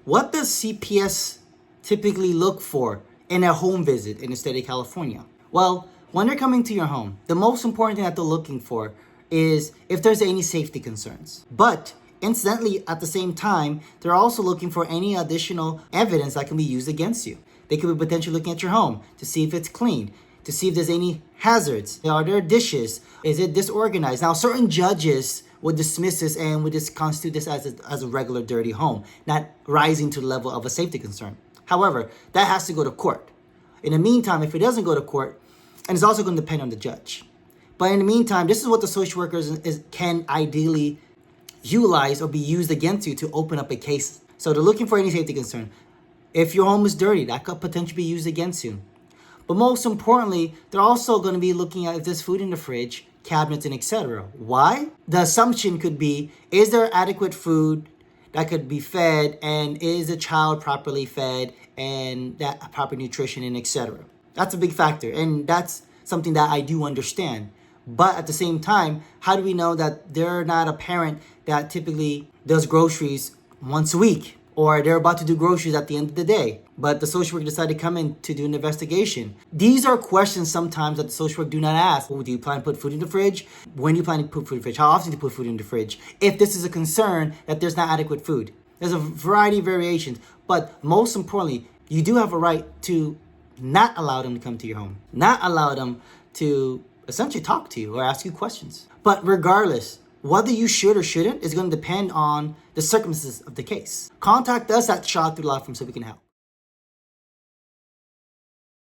What does CPS typically look for in a home visit in the state of California? Well, when they're coming to your home, the most important thing that they're looking for is if there's any safety concerns. But incidentally, at the same time, they're also looking for any additional evidence that can be used against you. They could be potentially looking at your home to see if it's clean, to see if there's any hazards. Are there dishes? Is it disorganized? Now, certain judges would dismiss this and would just constitute this as a regular dirty home, not rising to the level of a safety concern. However, that has to go to court. In the meantime, if it doesn't go to court, and it's also going to depend on the judge. But in the meantime, this is what the social workers can ideally utilize or be used against you to open up a case. So they're looking for any safety concern. If your home is dirty, that could potentially be used against you. But most importantly, they're also going to be looking at if there's food in the fridge, cabinets, and etc. Why? The assumption could be, is there adequate food that could be fed, and is the child properly fed and that proper nutrition and etc. That's a big factor, and that's something that I do understand. But at the same time, how do we know that they're not a parent that typically does groceries once a week, or they're about to do groceries at the end of the day, but the social worker decided to come in to do an investigation? These are questions sometimes that the social worker do not ask. Well, do you plan to put food in the fridge? When do you plan to put food in the fridge? How often do you put food in the fridge? If this is a concern that there's not adequate food. There's a variety of variations, but most importantly, you do have a right to not allow them to come to your home, not allow them to essentially talk to you or ask you questions. But regardless, whether you should or shouldn't is going to depend on the circumstances of the case. Contact us at Shaw through Law Firm so we can help.